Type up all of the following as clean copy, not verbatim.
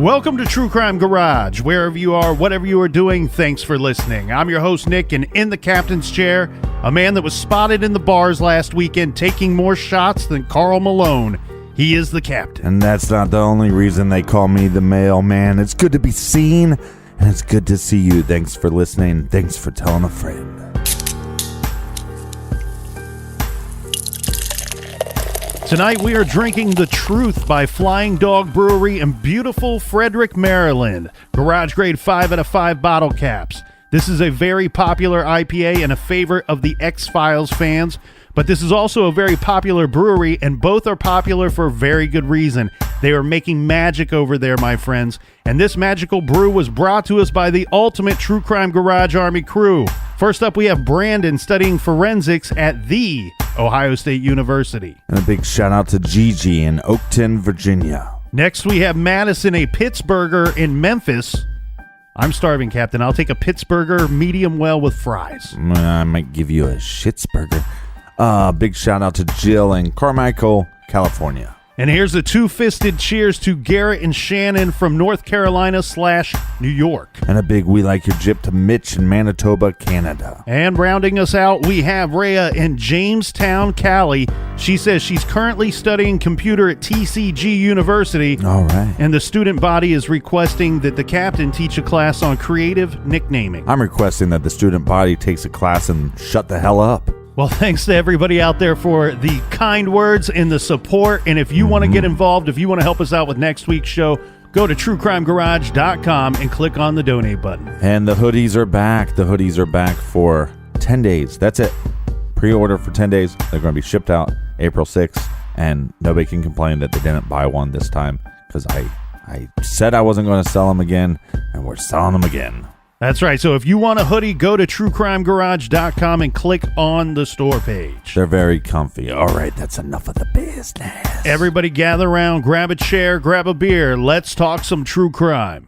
Welcome to True Crime Garage. Wherever you are, whatever you are doing, thanks for listening. I'm your host, Nick, and in the captain's chair, a man that was spotted in the bars last weekend taking more shots than Karl Malone. He is the captain. And that's not the only reason they call me the mailman. It's good to be seen, and it's good to see you. Thanks for listening. Thanks for telling a friend. Tonight we are drinking The Truth by Flying Dog Brewery in beautiful Frederick, Maryland. Garage grade 5 out of 5 bottle caps. This is a very popular IPA and a favorite of the X-Files fans, but this is also a very popular brewery, and both are popular for a very good reason. They are making magic over there, my friends, and this magical brew was brought to us by the ultimate True Crime Garage Army crew. First up, we have Brandon studying forensics at the Ohio State University. And a big shout out to Gigi in Oakton, Virginia. Next, we have Madison, a Pittsburgher in Memphis. I'm starving, Captain. I'll take a Pittsburgher medium well with fries. I might give you a Schittsburger. Big shout out to Jill in Carmichael, California. And here's a two-fisted cheers to Garrett and Shannon from North Carolina / New York. And a big we like your jip to Mitch in Manitoba, Canada. And rounding us out, we have Rhea in Jamestown, Cali. She says she's currently studying computer at TCG University. All right. And the student body is requesting that the captain teach a class on creative nicknaming. I'm requesting that the student body takes a class and shut the hell up. Well, thanks to everybody out there for the kind words and the support. And if you want to get involved, if you want to help us out with next week's show, go to truecrimegarage.com and click on the donate button. And the hoodies are back. The hoodies are back for 10 days. That's it. Pre-order for 10 days. They're going to be shipped out April 6th. And nobody can complain that they didn't buy one this time, because I said I wasn't going to sell them again, and we're selling them again. That's right. So if you want a hoodie, go to truecrimegarage.com and click on the store page. They're very comfy. All right, that's enough of the business. Everybody gather around, grab a chair, grab a beer. Let's talk some true crime.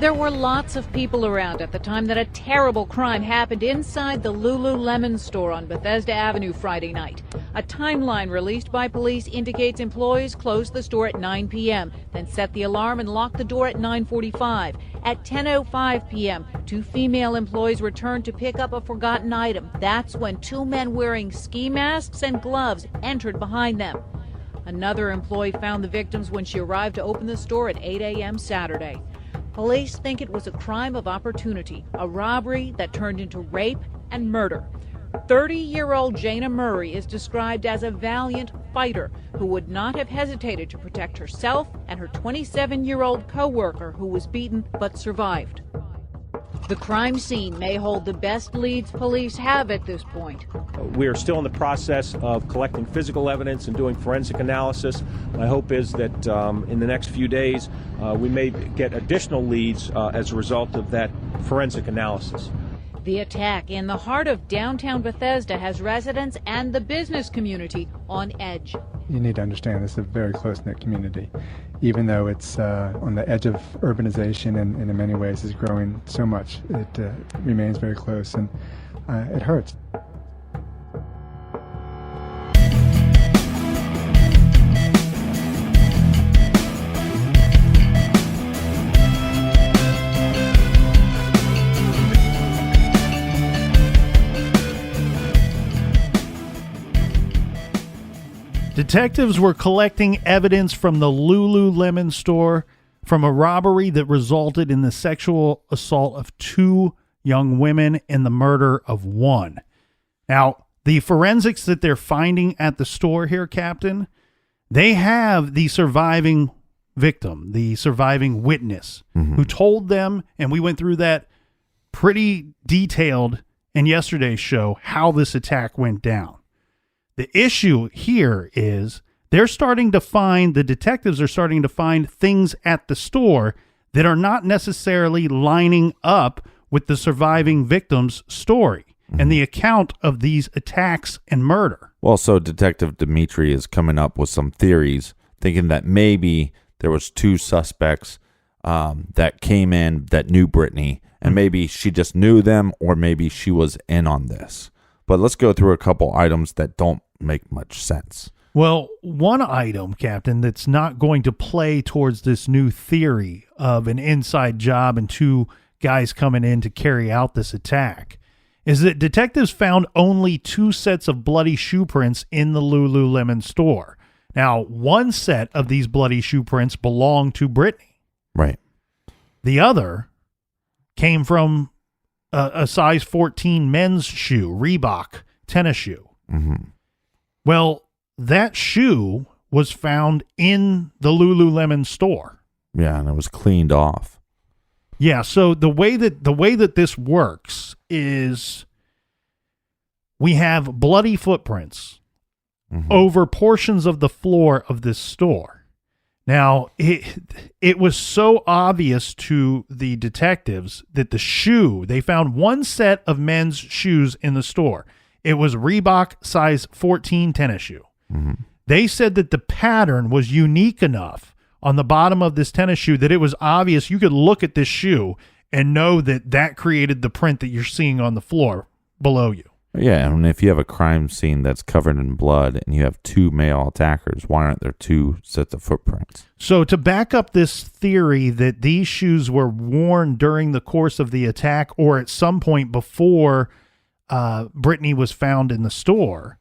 There were lots of people around at the time that a terrible crime happened inside the LuluLemon store on Bethesda Avenue Friday night. A timeline released by police indicates employees closed the store at 9 p.m., then set the alarm and locked the door at 9:45. At 10:05 p.m., 2 female employees returned to pick up a forgotten item. That's when 2 men wearing ski masks and gloves entered behind them. Another employee found the victims when she arrived to open the store at 8 a.m. Saturday. Police think it was a crime of opportunity, a robbery that turned into rape and murder. 30-year-old Jana Murray is described as a valiant fighter who would not have hesitated to protect herself and her 27-year-old co-worker who was beaten but survived. The crime scene may hold the best leads police have at this point. We are still in the process of collecting physical evidence and doing forensic analysis. My hope is that in the next few days we may get additional leads as a result of that forensic analysis. The attack in the heart of downtown Bethesda has residents and the business community on edge. You need to understand this is a very close-knit community. Even though it's on the edge of urbanization and in many ways is growing so much, it remains very close, and it hurts. Detectives were collecting evidence from the LuluLemon store from a robbery that resulted in the sexual assault of 2 young women and the murder of 1. Now, the forensics that they're finding at the store here, Captain, they have the surviving victim, the surviving witness, who told them, and we went through that pretty detailed in yesterday's show, how this attack went down. The issue here is the detectives are starting to find things at the store that are not necessarily lining up with the surviving victim's story and the account of these attacks and murder. Well, so Detective Dimitri is coming up with some theories, thinking that maybe there was 2 suspects that came in that knew Brittany, and maybe she just knew them, or maybe she was in on this. But let's go through a couple items that don't make much sense. Well, one item, Captain, that's not going to play towards this new theory of an inside job and 2 guys coming in to carry out this attack is that detectives found only 2 sets of bloody shoe prints in the LuluLemon store. Now, 1 set of these bloody shoe prints belonged to Brittany. Right. The other came from a size 14 men's shoe, Reebok tennis shoe. Mm-hmm. Well, that shoe was found in the LuluLemon store. Yeah, and it was cleaned off. Yeah, so the way that this works is we have bloody footprints over portions of the floor of this store. Now, it was so obvious to the detectives that they found 1 set of men's shoes in the store. It was Reebok size 14 tennis shoe. Mm-hmm. They said that the pattern was unique enough on the bottom of this tennis shoe that it was obvious you could look at this shoe and know that created the print that you're seeing on the floor below you. Yeah, and if you have a crime scene that's covered in blood and you have 2 male attackers, why aren't there 2 sets of footprints? So to back up this theory that these shoes were worn during the course of the attack or at some point before Brittany was found in the store,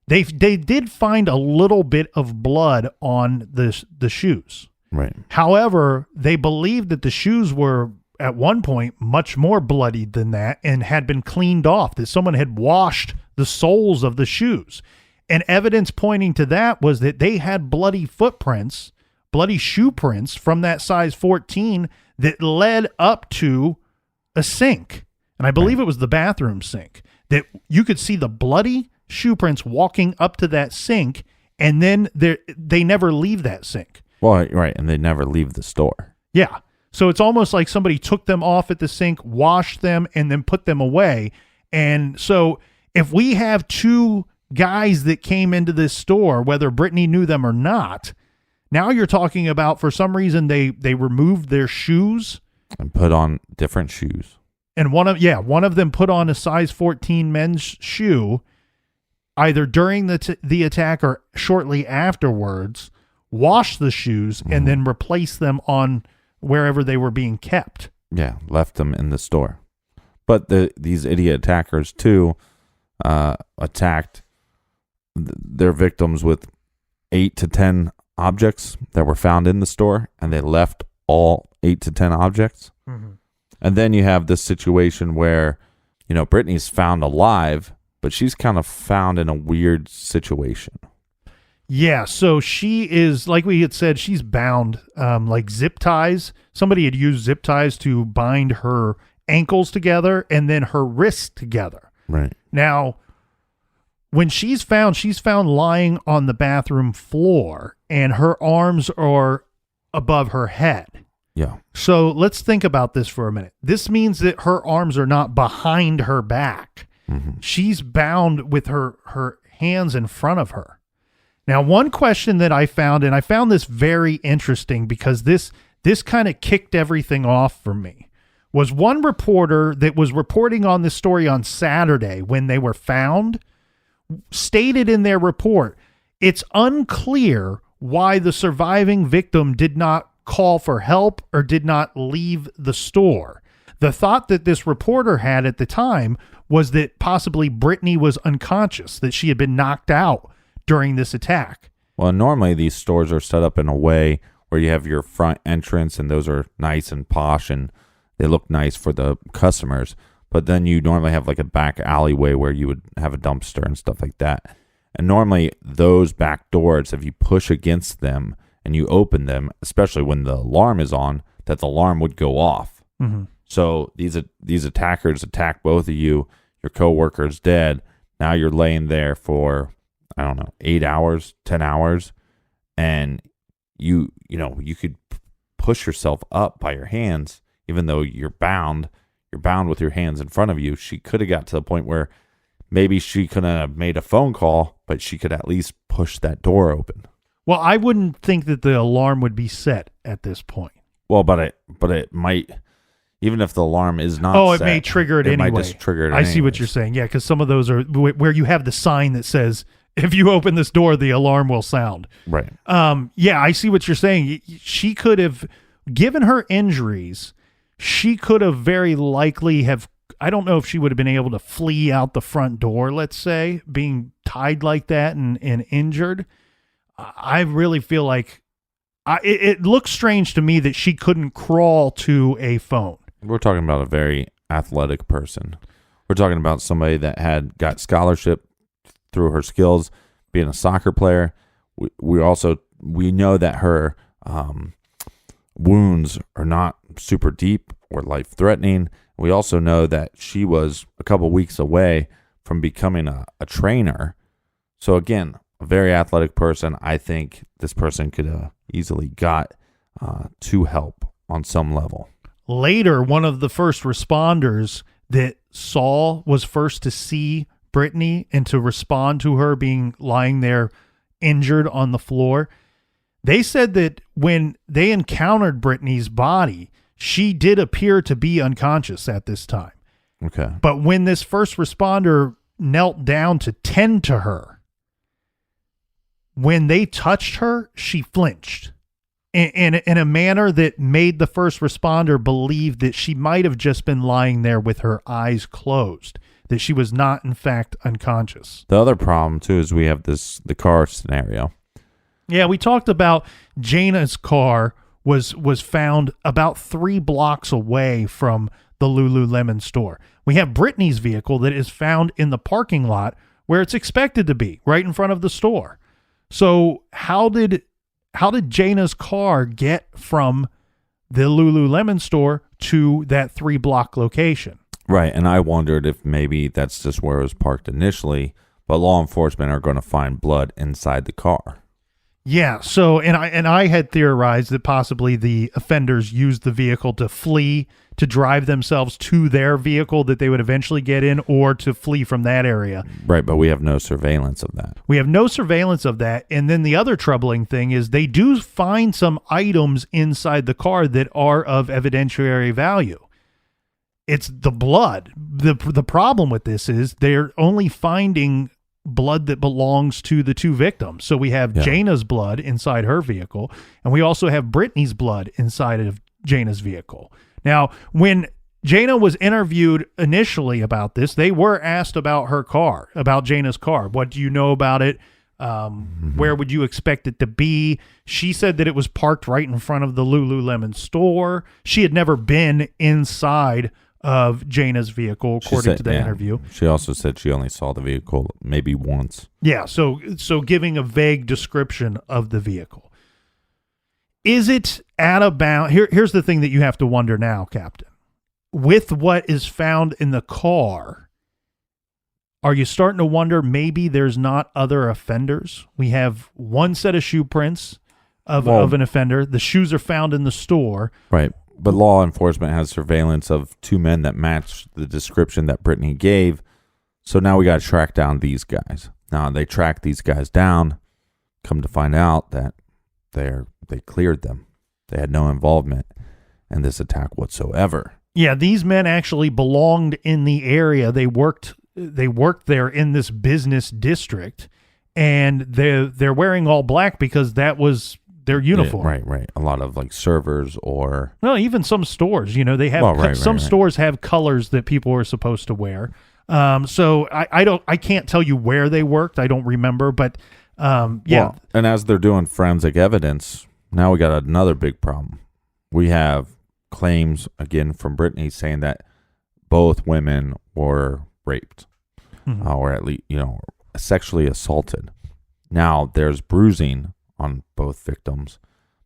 they did find a little bit of blood on the shoes. Right. However, they believed that the shoes were at one point much more bloodied than that and had been cleaned off, that someone had washed the soles of the shoes. And evidence pointing to that was that they had bloody footprints, bloody shoe prints from that size 14 that led up to a sink. And I believe it was the bathroom sink, that you could see the bloody shoe prints walking up to that sink, and then they never leave that sink. Well, right, and they never leave the store. Yeah. So it's almost like somebody took them off at the sink, washed them, and then put them away. And so if we have 2 guys that came into this store, whether Brittany knew them or not, now you're talking about, for some reason, they removed their shoes and put on different shoes. And one of them put on a size 14 men's shoe either during the attack or shortly afterwards, washed the shoes, and then replaced them on wherever they were being kept. Yeah, left them in the store. But these idiot attackers, too, attacked their victims with 8 to 10 objects that were found in the store, and they left all 8 to 10 objects. Mm-hmm. And then you have this situation where, Brittany's found alive, but she's kind of found in a weird situation. Yeah, so she is, like we had said, she's bound like zip ties. Somebody had used zip ties to bind her ankles together and then her wrists together. Right. Now, when she's found lying on the bathroom floor and her arms are above her head. Yeah. So let's think about this for a minute. This means that her arms are not behind her back. Mm-hmm. She's bound with her hands in front of her. Now, one question that I found, and I found this very interesting because this kind of kicked everything off for me, was one reporter that was reporting on this story on Saturday when they were found, stated in their report, it's unclear why the surviving victim did not call for help or did not leave the store. The thought that this reporter had at the time was that possibly Brittany was unconscious, that she had been knocked out during this attack. Well, normally these stores are set up in a way where you have your front entrance and those are nice and posh and they look nice for the customers. But then you normally have like a back alleyway where you would have a dumpster and stuff like that. And normally those back doors, if you push against them and you open them, especially when the alarm is on, that the alarm would go off. Mm-hmm. So these attackers attack both of you. Your coworker's dead. Now you're laying there for, 8 hours, 10 hours. and you could push yourself up by your hands, even though you're bound with your hands in front of you. She could have got to the point where maybe she couldn't have made a phone call, but she could at least push that door open. Well, I wouldn't think that the alarm would be set at this point. Well, but it might, even if the alarm is not set, it may trigger it anyway. It might just trigger it I see what anyways. you're saying. Yeah, because some of those are where you have the sign that says, if you open this door, the alarm will sound. Right. Yeah, I see what you're saying. She could have, given her injuries, she could have very likely have, I don't know if she would have been able to flee out the front door, let's say, being tied like that and injured. I really feel like it looks strange to me that she couldn't crawl to a phone. We're talking about a very athletic person. We're talking about somebody that got scholarship through her skills, being a soccer player. We know that her wounds are not super deep or life-threatening. We also know that she was a couple weeks away from becoming a trainer. So again, a very athletic person. I think this person could have easily got to help on some level. Later, one of the first responders that was first to see Brittany and to respond to her being lying there injured on the floor, they said that when they encountered Brittany's body, she did appear to be unconscious at this time. Okay. But when this first responder knelt down to tend to her, when they touched her, she flinched in a manner that made the first responder believe that she might have just been lying there with her eyes closed, that she was not, in fact, unconscious. The other problem, too, is we have the car scenario. Yeah, we talked about Jana's car was found about 3 blocks away from the LuluLemon store. We have Brittany's vehicle that is found in the parking lot where it's expected to be, right in front of the store. So how did Jana's car get from the LuluLemon store to that 3-block location? Right, and I wondered if maybe that's just where it was parked initially, but law enforcement are going to find blood inside the car. Yeah, so and I had theorized that possibly the offenders used the vehicle to flee, to drive themselves to their vehicle that they would eventually get in, or to flee from that area. Right, but we have no surveillance of that. We have no surveillance of that. And then the other troubling thing is they do find some items inside the car that are of evidentiary value. It's the blood. The problem with this is they're only finding blood that belongs to the 2 victims. So we have Jana's blood inside her vehicle, and we also have Brittany's blood inside of Jana's vehicle. Now, when Jana was interviewed initially about this, they were asked about her car, about Jana's car. What do you know about it? Where would you expect it to be? She said that it was parked right in front of the LuluLemon store. She had never been inside of Jana's vehicle, according to the interview. She also said she only saw the vehicle maybe once. Yeah, so giving a vague description of the vehicle. Is it out of bounds? Here's the thing that you have to wonder now, Captain. With what is found in the car, are you starting to wonder maybe there's not other offenders? We have one set of shoe prints of an offender. The shoes are found in the store. Right. But law enforcement has surveillance of 2 men that match the description that Brittany gave. So now we got to track down these guys. Now they track these guys down, come to find out that they cleared them. They had no involvement in this attack whatsoever. Yeah, these men actually belonged in the area. They worked there in this business district, and they're wearing all black because that was their uniform. Yeah, right. A lot of like servers or even some stores, they have some stores have colors that people are supposed to wear. So I can't tell you where they worked. I don't remember, but yeah. Well, and as they're doing forensic evidence, now we got another big problem. We have claims again from Brittany saying that both women were raped, or at least sexually assaulted. Now there's bruising on both victims,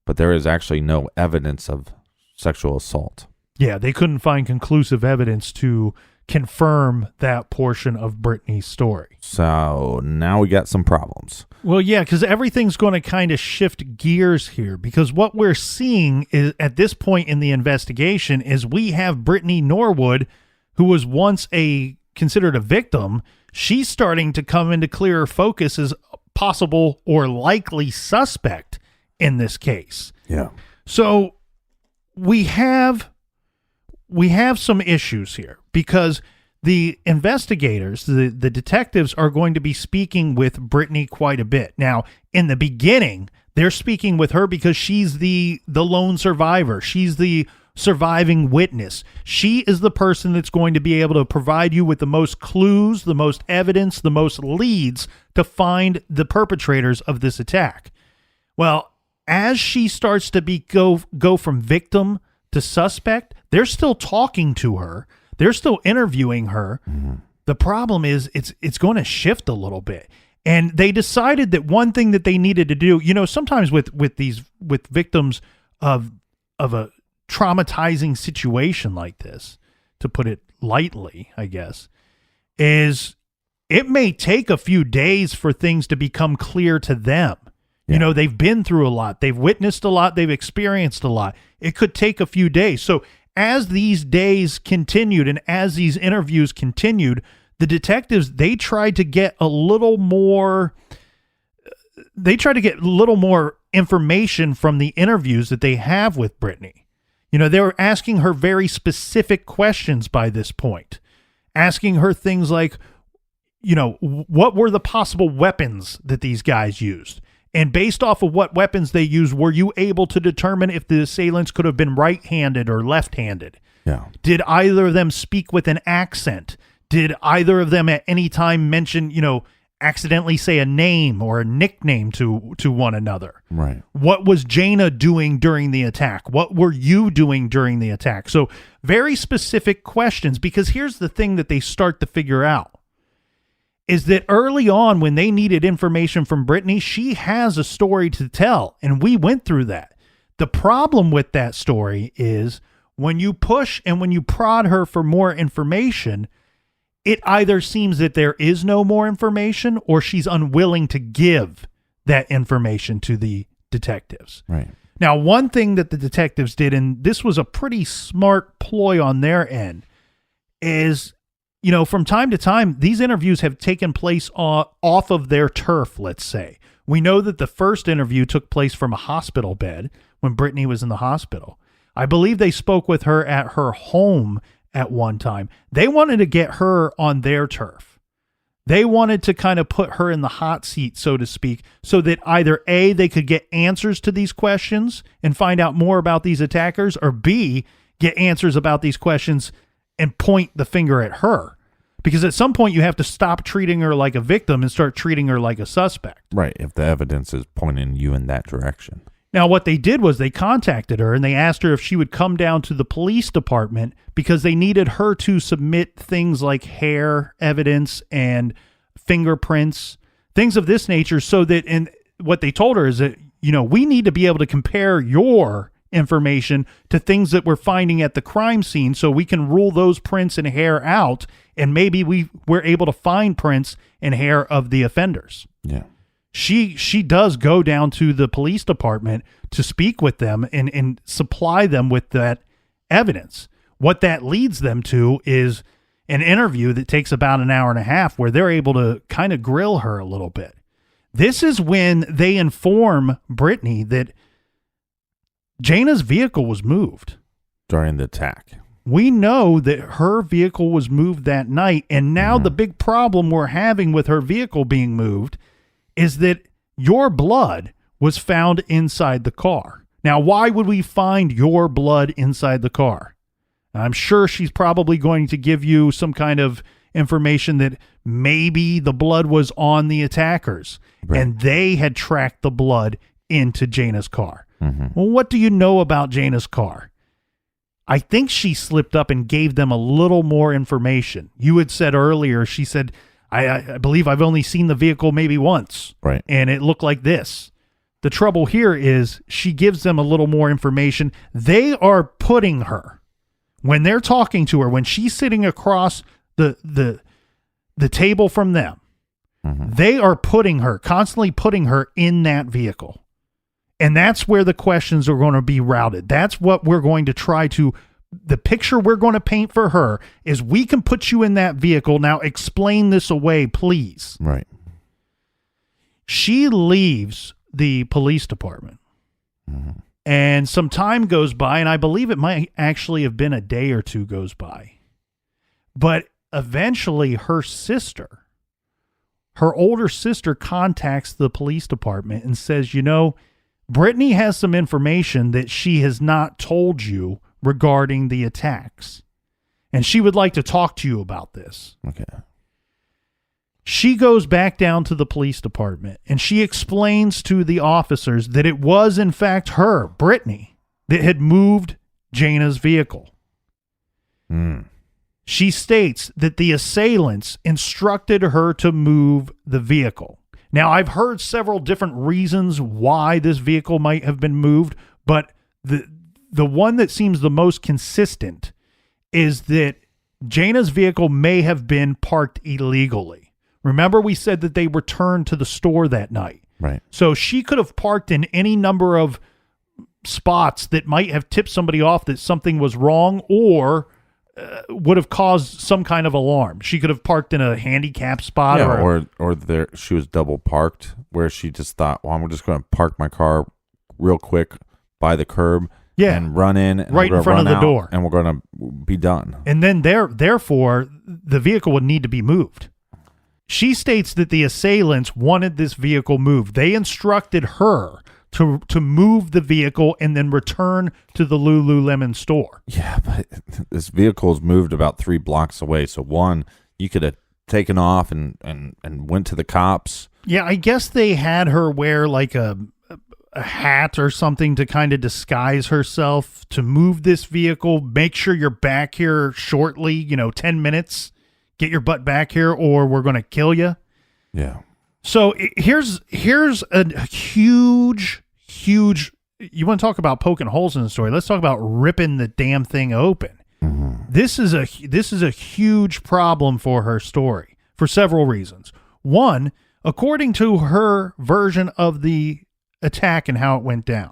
but there is actually no evidence of sexual assault. Yeah, they couldn't find conclusive evidence to confirm that portion of Brittany's story. So now we got some problems. Well, yeah, because everything's going to kind of shift gears here, because what we're seeing is at this point in the investigation is we have Brittany Norwood, who was once considered a victim. She's starting to come into clearer focus as possible or likely suspect in this case. Yeah. So we have some issues here, because the investigators, the detectives, are going to be speaking with Brittany quite a bit. Now, in the beginning, they're speaking with her because she's the lone survivor. She's the surviving witness. She is the person that's going to be able to provide you with the most clues, the most evidence, the most leads to find the perpetrators of this attack. Well, as she starts to go from victim to suspect, they're still talking to her. They're still interviewing her. Mm-hmm. The problem is it's going to shift a little bit. And they decided that one thing that they needed to do, sometimes with victims of a traumatizing situation like this, to put it lightly, I guess, is it may take a few days for things to become clear to them. Yeah. They've been through a lot. They've witnessed a lot. They've experienced a lot. It could take a few days. So as these days continued and as these interviews continued, the detectives, they tried to get a little more information from the interviews that they have with Brittany. They were asking her very specific questions by this point, asking her things like, what were the possible weapons that these guys used? And based off of what weapons they used, were you able to determine if the assailants could have been right-handed or left-handed? Yeah. Did either of them speak with an accent? Did either of them at any time mention, accidentally say a name or a nickname to one another? Right. What was Jaina doing during the attack? What were you doing during the attack? So very specific questions, because here's the thing that they start to figure out. Is that early on when they needed information from Brittany, she has a story to tell, and we went through that. The problem with that story is when you push and when you prod her for more information, it either seems that there is no more information or she's unwilling to give that information to the detectives. Right. Now, one thing that the detectives did, and this was a pretty smart ploy on their end, is from time to time, these interviews have taken place off of their turf, let's say. We know that the first interview took place from a hospital bed when Brittany was in the hospital. I believe they spoke with her at her home at one time. They wanted to get her on their turf. They wanted to kind of put her in the hot seat, so to speak, so that either A, they could get answers to these questions and find out more about these attackers, or B, get answers about these questions and point the finger at her. Because at some point you have to stop treating her like a victim and start treating her like a suspect. Right, if the evidence is pointing you in that direction. Now, what they did was they contacted her and they asked her if she would come down to the police department because they needed her to submit things like hair evidence and fingerprints, things of this nature, so that, and what they told her is that, we need to be able to compare your information to things that we're finding at the crime scene so we can rule those prints and hair out, and maybe we're able to find prints and hair of the offenders. Yeah. She does go down to the police department to speak with them and supply them with that evidence. What that leads them to is an interview that takes about an hour and a half where they're able to kind of grill her a little bit. This is when they inform Brittany that Jaina's vehicle was moved during the attack. We know that her vehicle was moved that night, and now the big problem we're having with her vehicle being moved is that your blood was found inside the car. Now, why would we find your blood inside the car? I'm sure she's probably going to give you some kind of information that maybe the blood was on the attackers, right, and they had tracked the blood into Jaina's car. Mm-hmm. Well, what do you know about Jaina's car? I think she slipped up and gave them a little more information. You had said earlier, she said, I believe I've only seen the vehicle maybe once. Right. And it looked like this. The trouble here is she gives them a little more information. They are putting her when they're talking to her, when she's sitting across the table from them, they are constantly putting her in that vehicle. And that's where the questions are going to be routed. That's what we're going to try to, the picture we're going to paint for her is we can put you in that vehicle. Now explain this away, please. Right. She leaves the police department. And some time goes by, and I believe it might actually have been a day or two goes by. But eventually her older sister contacts the police department and says, Brittany has some information that she has not told you regarding the attacks. And she would like to talk to you about this. Okay. She goes back down to the police department and she explains to the officers that it was in fact her, Brittany, that had moved Jana's vehicle. She states that the assailants instructed her to move the vehicle. Now, I've heard several different reasons why this vehicle might have been moved, but the one that seems the most consistent is that Jana's vehicle may have been parked illegally. Remember, we said that they returned to the store that night. Right. So she could have parked in any number of spots that might have tipped somebody off that something was wrong or would have caused some kind of alarm. She could have parked in a handicap spot. Or she was double parked where she just thought, well, I'm just going to park my car real quick by the curb and run in. And right in front of the door. And we're going to be done. And then therefore, the vehicle would need to be moved. She states that the assailants wanted this vehicle moved. They instructed her to move the vehicle and then return to the LuluLemon store. Yeah, but this vehicle is moved about 3 blocks away. So one, you could have taken off and went to the cops. Yeah, I guess they had her wear like a hat or something to kind of disguise herself to move this vehicle. Make sure you're back here shortly, 10 minutes. Get your butt back here or we're going to kill you. Yeah. So here's a huge, you want to talk about poking holes in the story. Let's talk about ripping the damn thing open. This is a huge problem for her story for several reasons. One, according to her version of the attack and how it went down,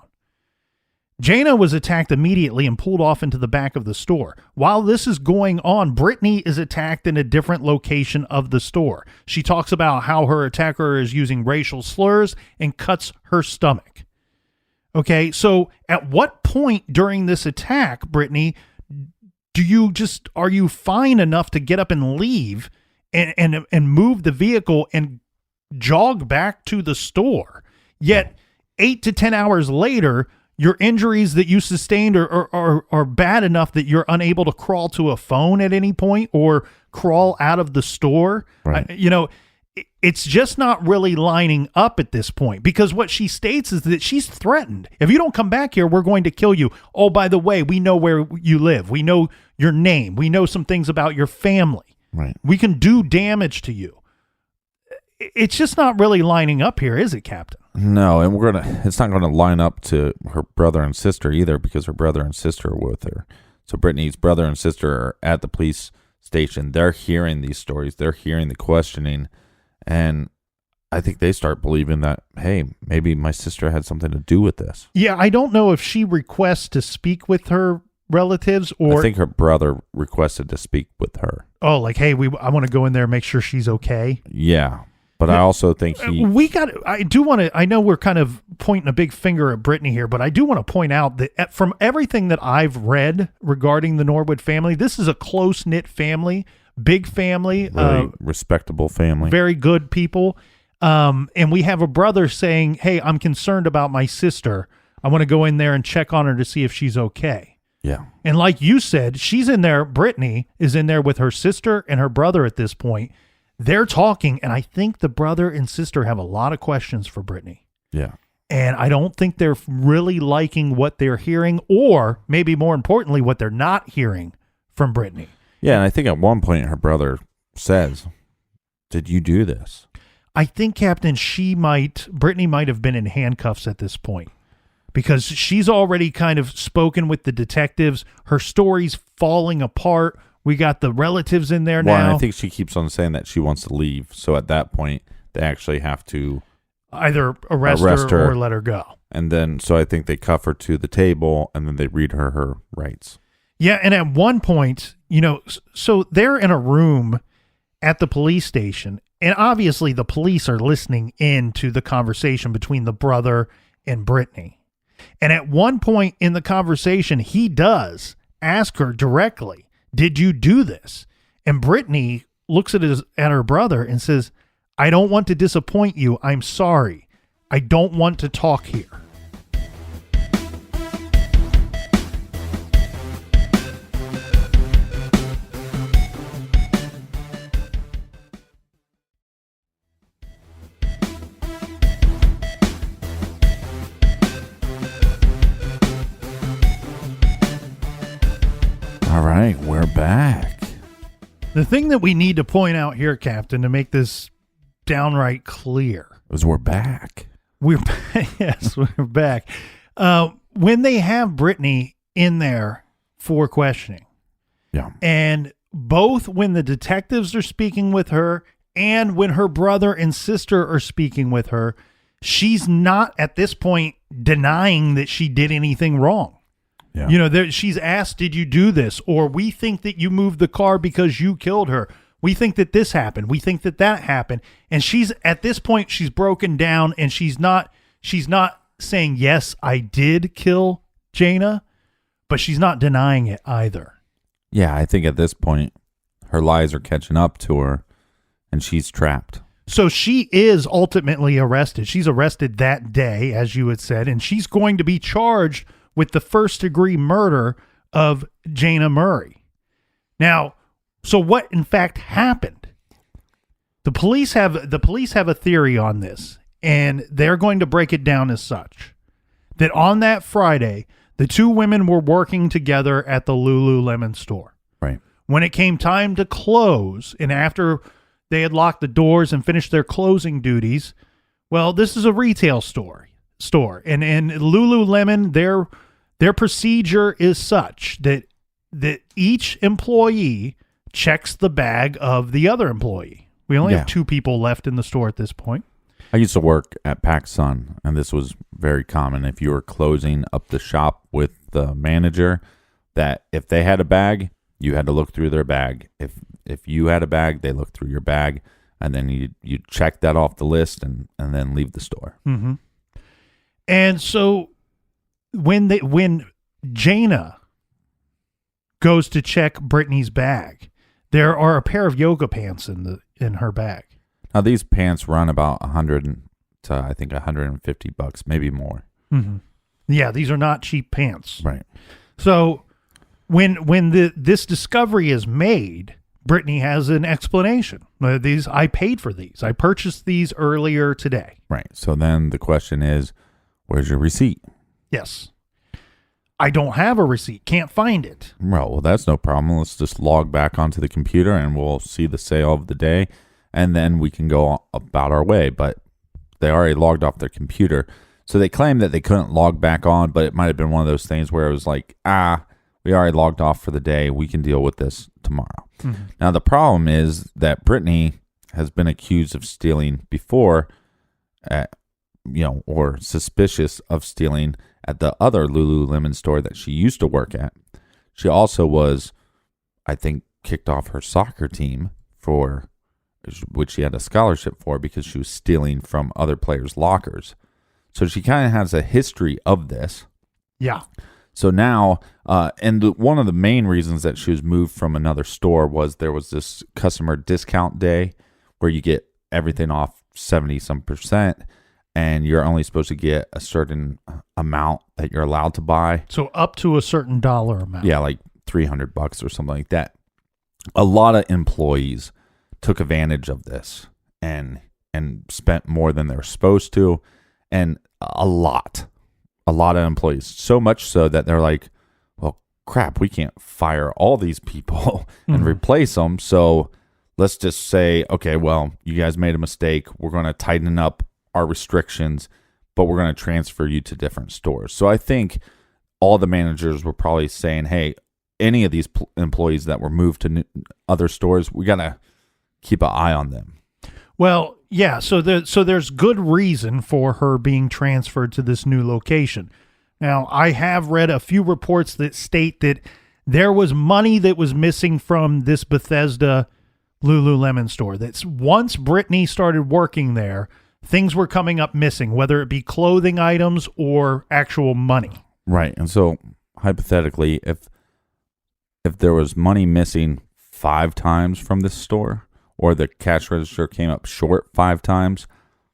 Jana was attacked immediately and pulled off into the back of the store. While this is going on, Brittany is attacked in a different location of the store. She talks about how her attacker is using racial slurs and cuts her stomach. Okay, so at what point during this attack, Brittany, are you fine enough to get up and leave and move the vehicle and jog back to the store? Yet 8 to 10 hours later, your injuries that you sustained are bad enough that you're unable to crawl to a phone at any point or crawl out of the store. Right. It's just not really lining up at this point because what she states is that she's threatened. If you don't come back here, we're going to kill you. Oh, by the way, we know where you live. We know your name. We know some things about your family. Right. We can do damage to you. It's just not really lining up here, is it, Captain? No, and it's not going to line up to her brother and sister either because her brother and sister are with her. So Brittany's brother and sister are at the police station. They're hearing these stories. They're hearing the questioning. And I think they start believing that, hey, maybe my sister had something to do with this. Yeah, I don't know if she requests to speak with her relatives or... I think her brother requested to speak with her. Oh, like, hey, I want to go in there and make sure she's okay. Yeah. But I also think I know we're kind of pointing a big finger at Brittany here, but I do want to point out that from everything that I've read regarding the Norwood family, this is a close-knit family, big family. Very respectable family. Very good people. And we have a brother saying, hey, I'm concerned about my sister. I want to go in there and check on her to see if she's okay. Yeah. And like you said, she's in there. Brittany is in there with her sister and her brother at this point. They're talking, and I think the brother and sister have a lot of questions for Brittany. Yeah. And I don't think they're really liking what they're hearing, or maybe more importantly, what they're not hearing from Brittany. Yeah, and I think at one point her brother says, did you do this? I think, Captain, Brittany might have been in handcuffs at this point. because she's already kind of spoken with the detectives. Her story's falling apart. We got the relatives in there Well, now. and I think she keeps on saying that she wants to leave. So at that point, they actually have to either arrest her or let her go. And then, so I think they cuff her to the table and then they read her rights. Yeah, and at one point, so they're in a room at the police station, and obviously the police are listening in to the conversation between the brother and Brittany. And at one point in the conversation, he does ask her directly, "Did you do this?" And Brittany looks at her brother and says, "I don't want to disappoint you. I'm sorry. I don't want to talk here." All right, we're back. The thing that we need to point out here, Captain, to make this downright clear, Is we're back. we're yes, we're back. When they have Brittany in there for questioning, Yeah. and both when the detectives are speaking with her and when her brother and sister are speaking with her, she's not at this point denying that she did anything wrong. Yeah. She's asked, "Did you do this?" Or, "We think that you moved the car because you killed her. We think that this happened. We think that that happened." And she's at this point, she's broken down, and she's not saying, "Yes, I did kill Jaina," but she's not denying it either. Yeah, I think at this point, her lies are catching up to her and she's trapped. So she is ultimately arrested. She's arrested that day, as you had said, and she's going to be charged with the first-degree murder of Jaina Murray. Now, so what in fact happened? The police have a theory on this, and they're going to break it down as such: that on that Friday, the two women were working together at the LuluLemon store. Right. When it came time to close, and after they had locked the doors and finished their closing duties, well, this is a retail store, and LuluLemon, their procedure is such that each employee checks the bag of the other employee. We only have two people left in the store at this point. I used to work at PacSun, and this was very common. If you were closing up the shop with the manager, that if they had a bag, you had to look through their bag. If you had a bag, they looked through your bag, and then you check that off the list and then leave the store. Mm-hmm. And so when Jaina goes to check Brittany's bag, there are a pair of yoga pants in her bag. Now these pants run about $100 to I think $150, maybe more. Mm-hmm. Yeah, these are not cheap pants. Right. So when this discovery is made, Brittany has an explanation. I paid for these. I purchased these earlier today. Right. So then the question is, where's your receipt? Yes. I don't have a receipt. Can't find it. Well, that's no problem. Let's just log back onto the computer and we'll see the sale of the day, and then we can go about our way. But they already logged off their computer. So they claim that they couldn't log back on, but it might have been one of those things where it was like, we already logged off for the day. We can deal with this tomorrow. Mm-hmm. Now, the problem is that Brittany has been accused of stealing before, or suspicious of stealing at the other LuluLemon store that she used to work at. She also was, I think, kicked off her soccer team for which she had a scholarship for because she was stealing from other players' lockers. So she kind of has a history of this. Yeah. So now, one of the main reasons that she was moved from another store was there was this customer discount day where you get everything off 70% and you're only supposed to get a certain amount that you're allowed to buy. So up to a certain dollar amount. Yeah, like $300 or something like that. A lot of employees took advantage of this and spent more than they're supposed to, and a lot of employees, so much so that they're like, well, crap, we can't fire all these people and replace them. So let's just say, okay, well, you guys made a mistake. We're going to tighten up our restrictions, but we're going to transfer you to different stores. So I think all the managers were probably saying, hey, any of these employees that were moved to other stores, we got to keep an eye on them. Well, yeah, so there's good reason for her being transferred to this new location. Now, I have read a few reports that state that there was money that was missing from this Bethesda LuluLemon store. That's once Brittany started working there, things were coming up missing, whether it be clothing items or actual money. Right. And so hypothetically, if there was money missing 5 times from this store, or the cash register came up short 5 times,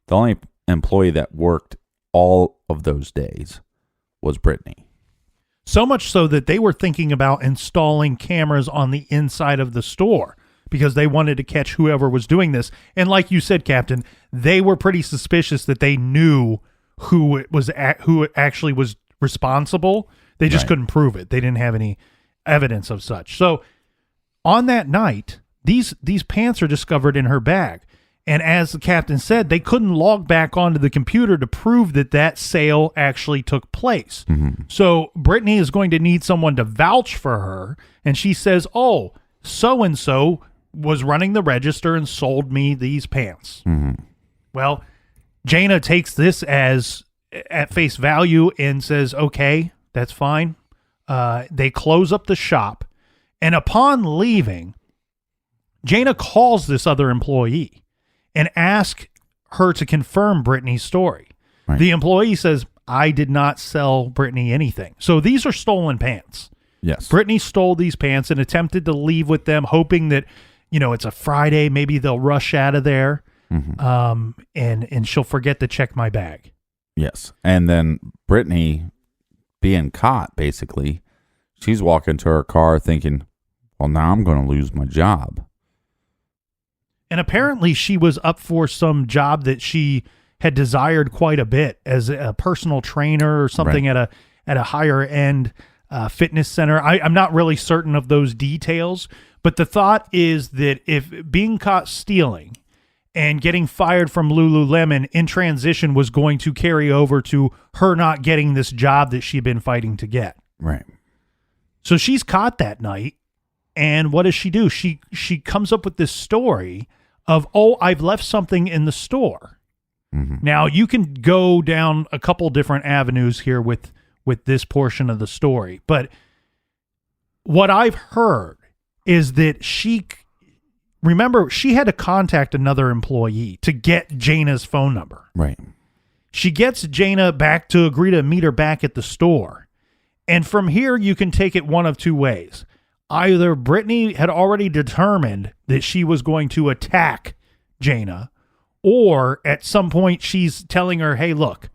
the only employee that worked all of those days was Brittany. So much so that they were thinking about installing cameras on the inside of the store because they wanted to catch whoever was doing this. And like you said, Captain, they were pretty suspicious that they knew who actually was responsible. They just couldn't prove it. They didn't have any evidence of such. So on that night, these pants are discovered in her bag. And as the captain said, they couldn't log back onto the computer to prove that sale actually took place. Mm-hmm. So Brittany is going to need someone to vouch for her. And she says, oh, so-and-so was running the register and sold me these pants. Mm-hmm. Well, Jaina takes this as at face value and says, okay, that's fine. They close up the shop. And upon leaving, Jaina calls this other employee and asks her to confirm Brittany's story. Right. The employee says, I did not sell Brittany anything. So these are stolen pants. Yes. Brittany stole these pants and attempted to leave with them, hoping that, it's a Friday, maybe they'll rush out of there, and she'll forget to check my bag. Yes. And then Brittany being caught, basically, she's walking to her car thinking, well, now I'm going to lose my job. And apparently she was up for some job that she had desired quite a bit as a personal trainer or something at a higher end fitness center. I'm not really certain of those details, but the thought is that if being caught stealing and getting fired from LuluLemon in transition was going to carry over to her not getting this job that she'd been fighting to get. Right. So she's caught that night. And what does she do? She comes up with this story of, oh, I've left something in the store. Mm-hmm. Now, you can go down a couple different avenues here with this portion of the story. But what I've heard is that she had to contact another employee to get Jaina's phone number. Right. She gets Jaina back to agree to meet her back at the store. And from here, you can take it one of two ways. Either Brittany had already determined that she was going to attack Jaina, or at some point she's telling her, hey, look,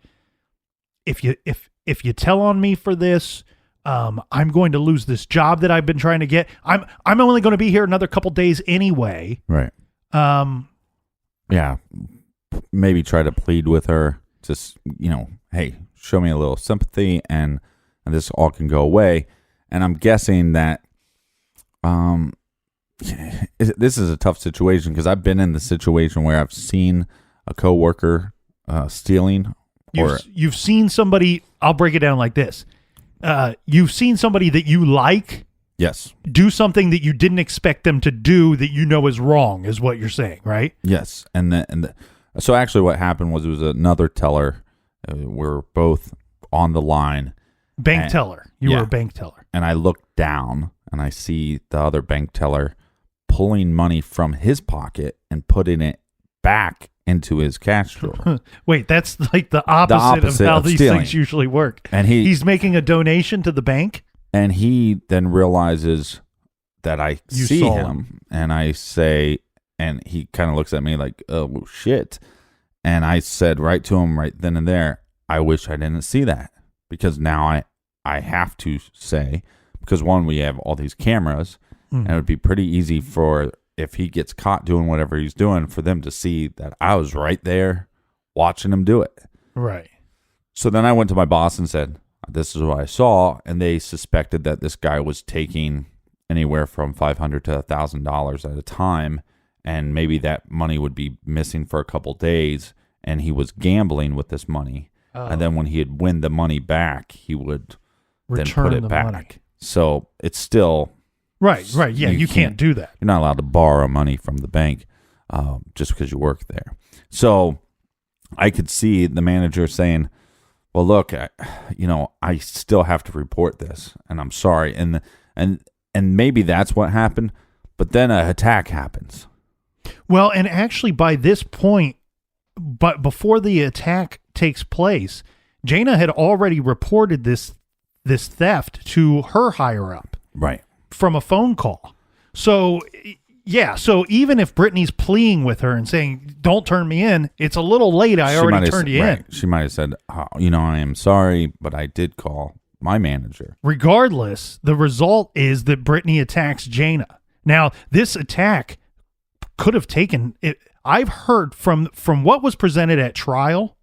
if you tell on me for this, I'm going to lose this job that I've been trying to get. I'm only going to be here another couple days anyway. Right. Yeah. Maybe try to plead with her. Just, hey, show me a little sympathy and this all can go away. And I'm guessing that this is a tough situation because I've been in the situation where I've seen a coworker stealing. You've seen somebody. I'll break it down like this. You've seen somebody that you like. Yes. Do something that you didn't expect them to do that is wrong, is what you're saying, right? Yes. So actually what happened was it was another teller. We're both on the line. Bank teller. You were a bank teller. And I looked down and I see the other bank teller pulling money from his pocket and putting it back into his cash drawer. Wait, that's like the opposite of how these stealing. Things usually work. And he's making a donation to the bank? And he then realizes that I see him. And I say, and he kind of looks at me like, oh, shit. And I said right to him right then and there, I wish I didn't see that. Because now I have to say, because one, we have all these cameras, and it would be pretty easy for, if he gets caught doing whatever he's doing, for them to see that I was right there watching him do it. Right. So then I went to my boss and said, this is what I saw, and they suspected that this guy was taking anywhere from $500 to $1,000 at a time, and maybe that money would be missing for a couple days, and he was gambling with this money. and then when he'd win the money back, he would then Return put it the back. money. So it's still Right. Yeah, you can't do that. You're not allowed to borrow money from the bank just because you work there. So I could see the manager saying, well, look, I still have to report this, and I'm sorry. And maybe that's what happened, but then an attack happens. Well, and actually by this point, but before the attack takes place, Jaina had already reported this theft to her higher up. Right. From a phone call. So, yeah. So even if Brittany's pleading with her and saying, don't turn me in, it's a little late. I already turned you in. She might have said, I am sorry, but I did call my manager. Regardless, the result is that Brittany attacks Jaina. Now, this attack could have taken it. I've heard from what was presented at trial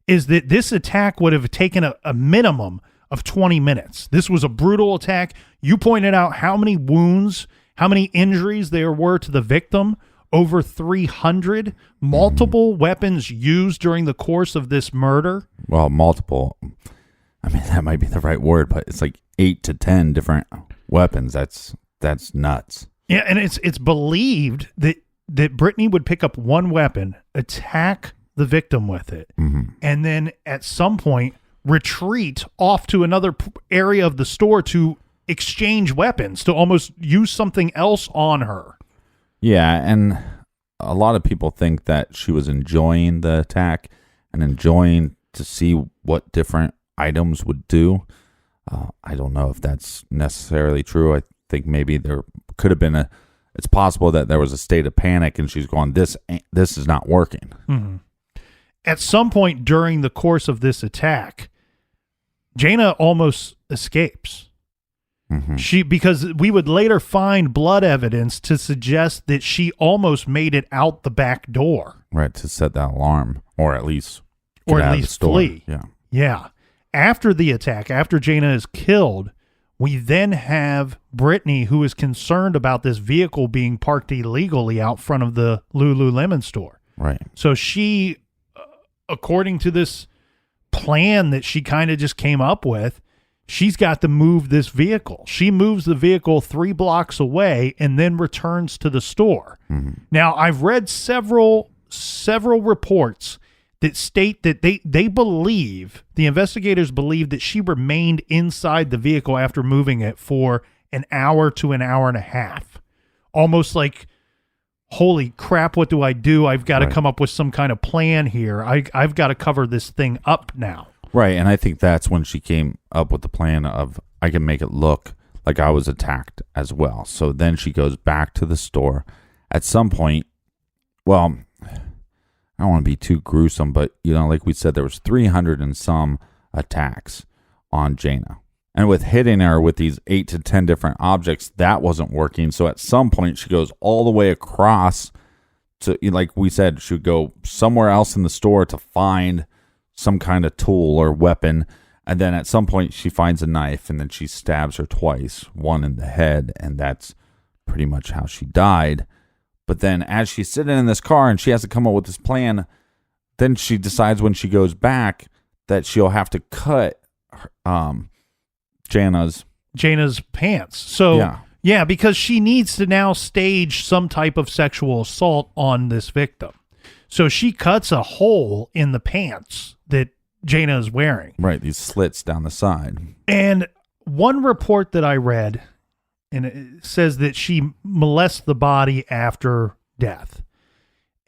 is that this attack would have taken a minimum of 20 minutes. This was a brutal attack. You pointed out how many wounds, how many injuries there were to the victim. Over 300 multiple weapons used during the course of this murder. Well, multiple. I mean, that might be the right word, but it's like 8 to 10 different weapons. That's nuts. Yeah, and it's believed that Brittany would pick up one weapon, attack the victim with it, and then at some point retreat off to another area of the store to exchange weapons, to almost use something else on her. Yeah, and a lot of people think that she was enjoying the attack and enjoying to see what different items would do. I don't know if that's necessarily true. I think maybe there could have been it's possible that there was a state of panic and she's going, this is not working. Mm-hmm. At some point during the course of this attack, Jaina almost escapes. Because we would later find blood evidence to suggest that she almost made it out the back door. Right, to set that alarm, or at least flee. Yeah. After the attack, after Jaina is killed, we then have Brittany, who is concerned about this vehicle being parked illegally out front of the LuluLemon store. Right. So she, according to this plan that she kind of just came up with, she's got to move this vehicle. She moves the vehicle 3 blocks away and then returns to the store. Now, I've read several reports that state that they believe, the investigators believe, that she remained inside the vehicle after moving it for an hour to an hour and a half. Almost like, holy crap, what do I do? I've got to come up with some kind of plan here. I've got to cover this thing up now. Right, and I think that's when she came up with the plan of, I can make it look like I was attacked as well. So then she goes back to the store. At some point, well, I don't want to be too gruesome, but, like we said, there was 300 and some attacks on Jaina. And with hitting her with these 8 to 10 different objects, that wasn't working. So at some point, she goes all the way across to, like we said, she would go somewhere else in the store to find some kind of tool or weapon, and then at some point she finds a knife, and then she stabs her twice, one in the head, and that's pretty much how she died. But then as she's sitting in this car and she has to come up with this plan, then she decides when she goes back that she'll have to cut Jaina's pants. So yeah, because she needs to now stage some type of sexual assault on this victim. So she cuts a hole in the pants that Jaina is wearing. Right, these slits down the side. And one report that I read, and it says that she molests the body after death.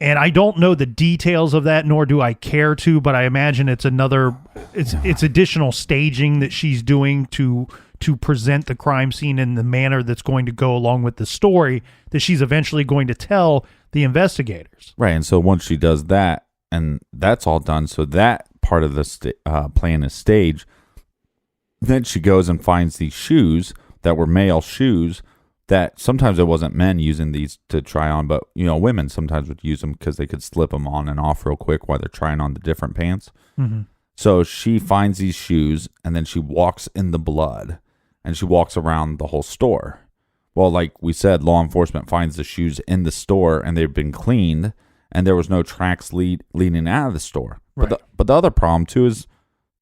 And I don't know the details of that, nor do I care to, but I imagine it's additional staging that she's doing to present the crime scene in the manner that's going to go along with the story that she's eventually going to tell the investigators. Right, and so once she does that, and that's all done, so that part of the plan is staged, then she goes and finds these shoes that were male shoes that sometimes it wasn't men using these to try on, but, women sometimes would use them because they could slip them on and off real quick while they're trying on the different pants. So she finds these shoes, and then she walks in the blood, and she walks around the whole store. Well, like we said, law enforcement finds the shoes in the store, and they've been cleaned, and there was no tracks leading out of the store. Right. But the other problem too is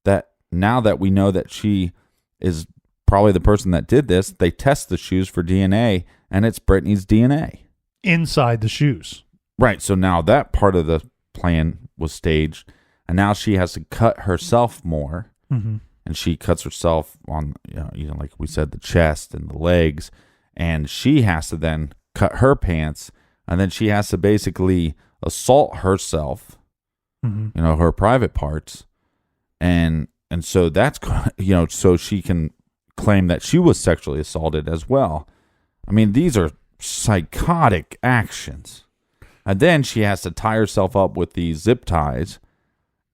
that now that we know that she is probably the person that did this, they test the shoes for DNA, and it's Brittany's DNA inside the shoes. Right. So now that part of the plan was staged, and now she has to cut herself more, and she cuts herself on, like we said, the chest and the legs, and she has to then cut her pants, and then she has to basically assault herself, her private parts, and so that's, so she can claim that she was sexually assaulted as well. I mean, these are psychotic actions. And then she has to tie herself up with these zip ties,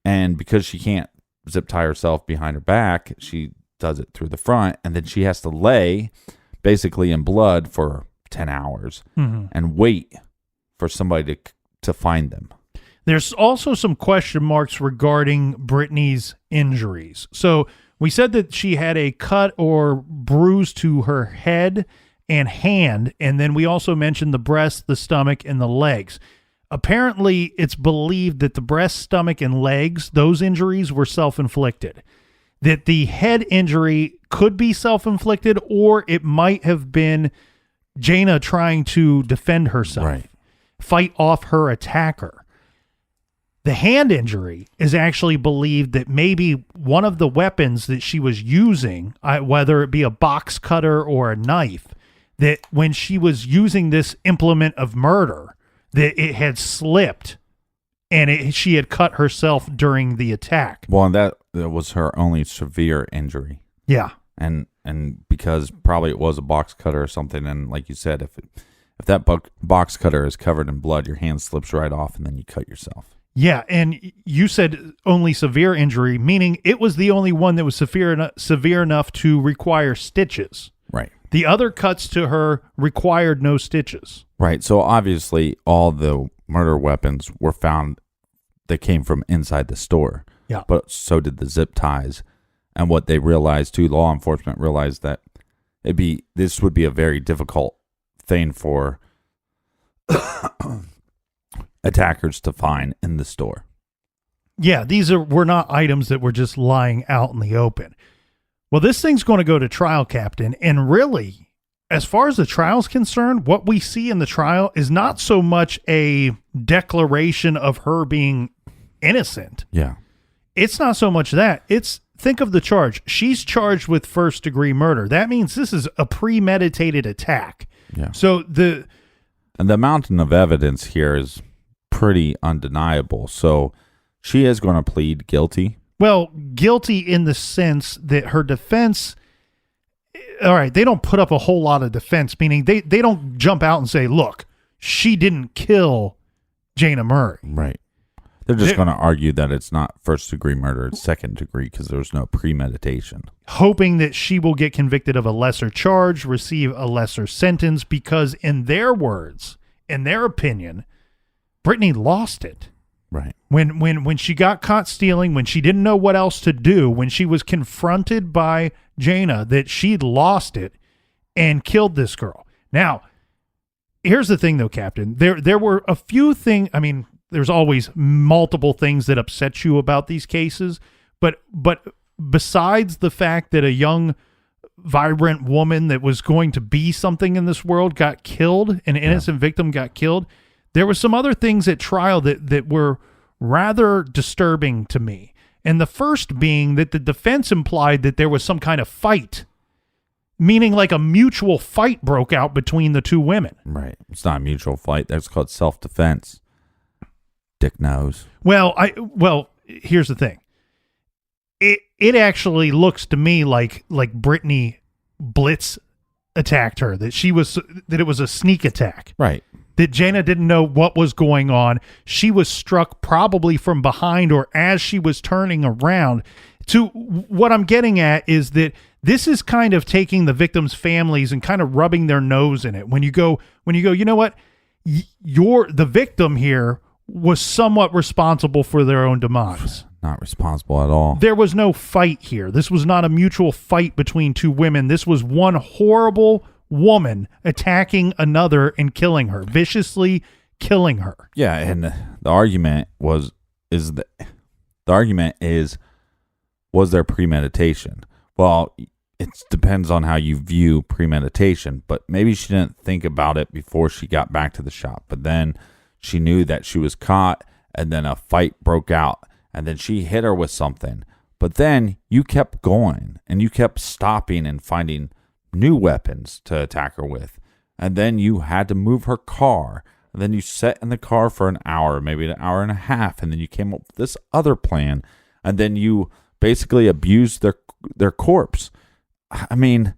and because she can't zip tie herself behind her back, she does it through the front, and then she has to lay basically in blood for 10 hours and wait for somebody to find them. There's also some question marks regarding Brittany's injuries. So we said that she had a cut or bruise to her head and hand, and then we also mentioned the breast, the stomach, and the legs. Apparently, it's believed that the breast, stomach, and legs, those injuries were self-inflicted. That the head injury could be self-inflicted, or it might have been Jaina trying to defend herself, fight off her attacker. The hand injury is actually believed that maybe one of the weapons that she was using, whether it be a box cutter or a knife, that when she was using this implement of murder, that it had slipped and she had cut herself during the attack. Well, and that was her only severe injury. Yeah. And because probably it was a box cutter or something, and like you said, if that box cutter is covered in blood, your hand slips right off and then you cut yourself. Yeah, and you said only severe injury, meaning it was the only one that was severe enough to require stitches. Right. The other cuts to her required no stitches. Right. So obviously all the murder weapons were found that came from inside the store. Yeah. But so did the zip ties. And what they realized too, law enforcement realized that this would be a very difficult thing for attackers to find in the store. Yeah, these were not items that were just lying out in the open. Well, this thing's going to go to trial, Captain, and really, as far as the trial's concerned, what we see in the trial is not so much a declaration of her being innocent. Yeah. It's not so much that. Think of the charge. She's charged with first-degree murder. That means this is a premeditated attack. Yeah. So and the mountain of evidence here is pretty undeniable. So she is going to plead guilty. Well, guilty in the sense that her defense, all right, they don't put up a whole lot of defense, meaning they don't jump out and say, look, she didn't kill Jaina Murray. Right. They're just going to argue that it's not first-degree murder, it's second-degree because there's no premeditation. Hoping that she will get convicted of a lesser charge, receive a lesser sentence, because in their words, in their opinion, Brittany lost it. Right. When she got caught stealing, when she didn't know what else to do, when she was confronted by Jaina, that she'd lost it and killed this girl. Now, here's the thing, though, Captain. There were a few things. I mean, there's always multiple things that upset you about these cases, but besides the fact that a young, vibrant woman that was going to be something in this world got killed, an innocent victim got killed, there were some other things at trial that were rather disturbing to me. And the first being that the defense implied that there was some kind of fight, meaning like a mutual fight broke out between the two women. Right. It's not a mutual fight. That's called self-defense. Dick knows. Well, here's the thing. It actually looks to me like Brittany Blitz attacked her, that it was a sneak attack. Right. That Jaina didn't know what was going on. She was struck probably from behind or as she was turning around. To what I'm getting at is that this is kind of taking the victims' families and kind of rubbing their nose in it. When you go, you know what? The victim here was somewhat responsible for their own demise. Not responsible at all. There was no fight here. This was not a mutual fight between two women. This was one horrible woman attacking another and killing her, viciously killing her. Yeah, and the argument was was there premeditation? Well, it depends on how you view premeditation, but maybe she didn't think about it before she got back to the shop. But then she knew that she was caught, and then a fight broke out, and then she hit her with something. But then you kept going, and you kept stopping and finding new weapons to attack her with. And then you had to move her car. And then you sat in the car for an hour, maybe an hour and a half, and then you came up with this other plan, and then you basically abused their corpse. I mean,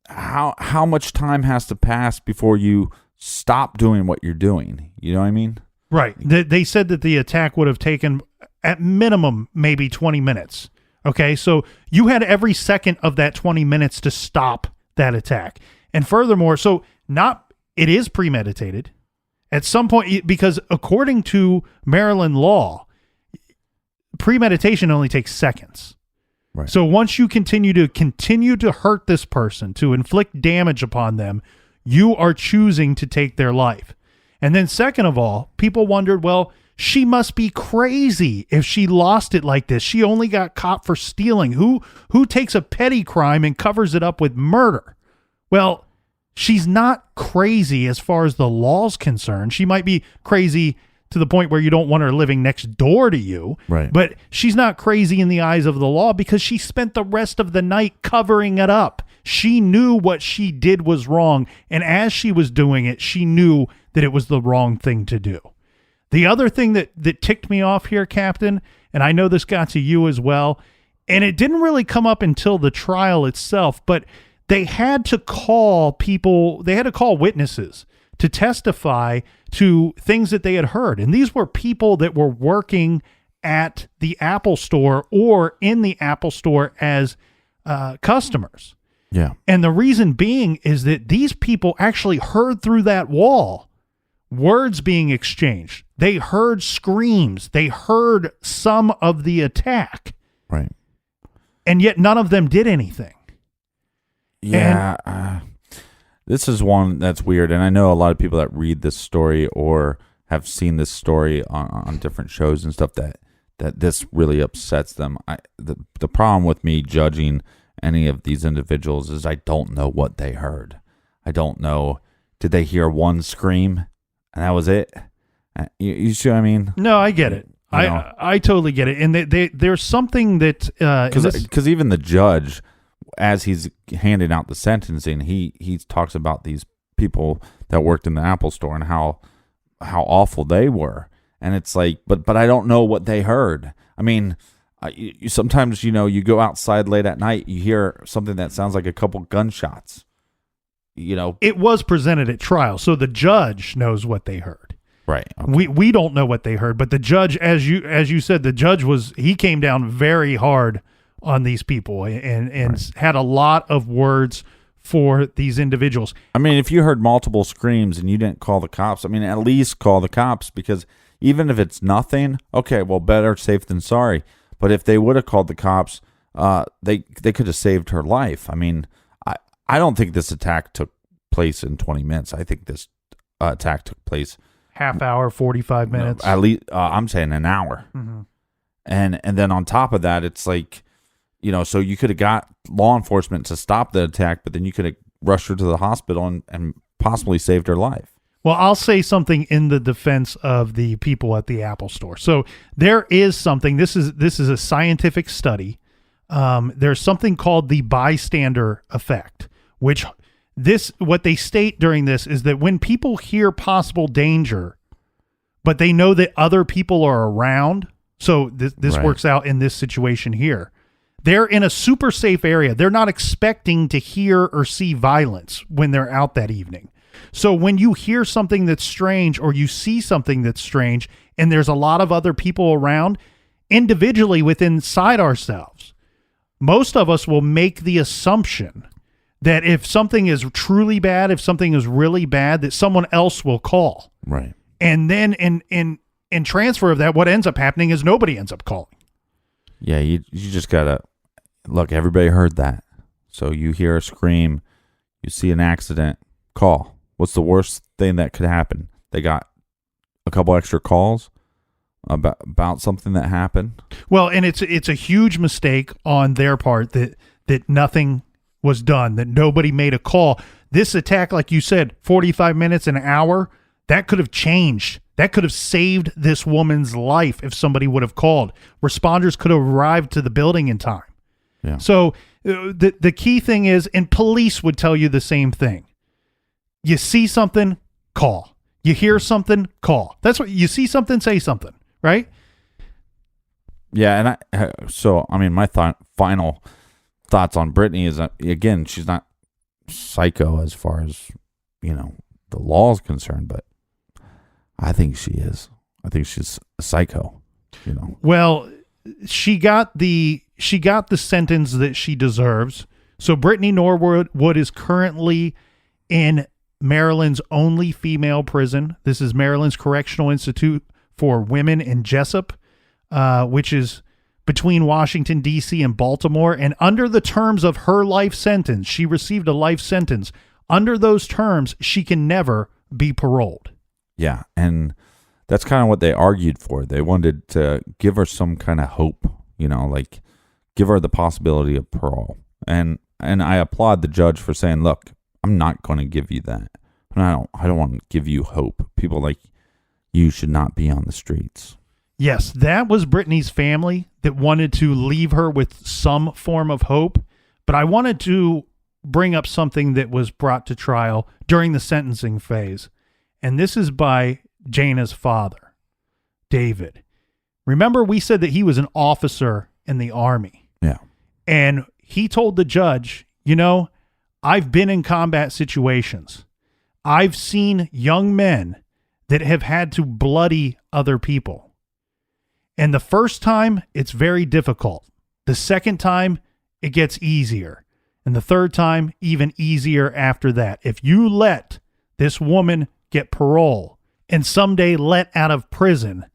how much time has to pass before you stop doing what you're doing? You know what I mean? Right. They said that the attack would have taken at minimum maybe 20 minutes. Okay, so you had every second of that 20 minutes to stop that attack. And furthermore, it is premeditated at some point, because according to Maryland law, premeditation only takes seconds. Right. So once you continue to hurt this person, to inflict damage upon them, you are choosing to take their life. And then second of all, people wondered, well, she must be crazy if she lost it like this. She only got caught for stealing. Who takes a petty crime and covers it up with murder? Well, she's not crazy as far as the law's concerned. She might be crazy to the point where you don't want her living next door to you. Right. But she's not crazy in the eyes of the law because she spent the rest of the night covering it up. She knew what she did was wrong. And as she was doing it, she knew that it was the wrong thing to do. The other thing that ticked me off here, Captain, and I know this got to you as well, and it didn't really come up until the trial itself, but they had to call witnesses to testify to things that they had heard. And these were people that were working at the Apple store or in the Apple store as customers. Yeah. And the reason being is that these people actually heard through that wall words being exchanged. They heard screams. They heard some of the attack. Right. And yet none of them did anything. Yeah. This is one that's weird, and I know a lot of people that read this story or have seen this story on different shows and stuff that this really upsets them. The problem with me judging any of these individuals is I don't know what they heard. I don't know. Did they hear one scream and that was it? You see what I mean? No, I get it. I totally get it. And there's something that because even the judge, as he's handing out the sentencing, he talks about these people that worked in the Apple store and how awful they were. And it's like, but I don't know what they heard. I mean, you sometimes, you go outside late at night, you hear something that sounds like a couple gunshots. It was presented at trial, so the judge knows what they heard. Right. Okay. We don't know what they heard, but the judge, as you said, the judge he came down very hard on these people and right. had a lot of words for these individuals. I mean, if you heard multiple screams and you didn't call the cops, I mean, at least call the cops, because even if it's nothing, okay, well, better safe than sorry. But if they would have called the cops, they could have saved her life. I mean, I don't think this attack took place in 20 minutes. I think this attack took place half hour, 45 minutes. At least I'm saying an hour. Mm-hmm. And then on top of that, it's like, so you could have got law enforcement to stop the attack, but then you could have rushed her to the hospital and possibly saved her life. Well, I'll say something in the defense of the people at the Apple store. So there is something, this is a scientific study. There's something called the bystander effect, which what they state during this is that when people hear possible danger, but they know that other people are around, so this right. works out in this situation here. They're in a super safe area. They're not expecting to hear or see violence when they're out that evening. So when you hear something that's strange or you see something that's strange and there's a lot of other people around, individually inside ourselves, most of us will make the assumption that if something is truly bad, if something is really bad, that someone else will call. Right. And then in transfer of that, what ends up happening is nobody ends up calling. Yeah, you just gotta look. Everybody heard that, so you hear a scream, you see an accident, call. What's the worst thing that could happen? They got a couple extra calls about something that happened. Well, and it's a huge mistake on their part that nothing was done, that nobody made a call. This attack, like you said, 45 minutes, an hour, that could have changed. That could have saved this woman's life if somebody would have called. Responders could have arrived to the building in time. Yeah. So the key thing is, and police would tell you the same thing. You see something, call. You hear something, call. That's what you see something, say something, right? Yeah, and my final thoughts on Brittany is that, again, she's not psycho as far as, the law is concerned, but I think she is. I think she's a psycho, Well, she got the sentence that she deserves. So Brittany Norwood is currently in Maryland's only female prison. This is Maryland's Correctional Institute for Women in Jessup, which is between Washington, D.C. and Baltimore. And under the terms of her life sentence, she received a life sentence. Under those terms, she can never be paroled. Yeah, and that's kind of what they argued for. They wanted to give her some kind of hope, like give her the possibility of parole. And I applaud the judge for saying, look, I'm not going to give you that. I don't want to give you hope. People like you should not be on the streets. Yes, that was Brittany's family that wanted to leave her with some form of hope. But I wanted to bring up something that was brought to trial during the sentencing phase. And this is by Jana's father, David. Remember, we said that he was an officer in the Army. Yeah. And he told the judge, I've been in combat situations. I've seen young men that have had to bloody other people. And the first time, it's very difficult. The second time, it gets easier. And the third time, even easier after that. If you let this woman get parole and someday let out of prison,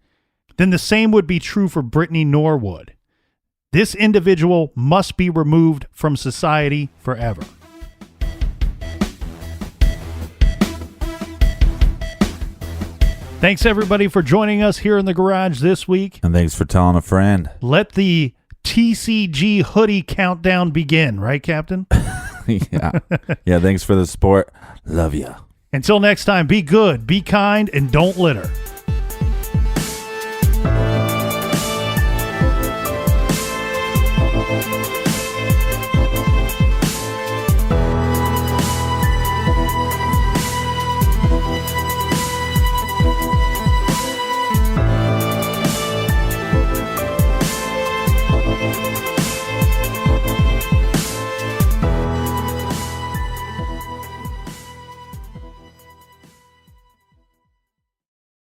then the same would be true for Brittany Norwood. This individual must be removed from society forever. Thanks, everybody, for joining us here in the garage this week. And thanks for telling a friend. Let the TCG hoodie countdown begin, right, Captain? Yeah. Yeah, thanks for the support. Love ya. Until next time, be good, be kind, and don't litter.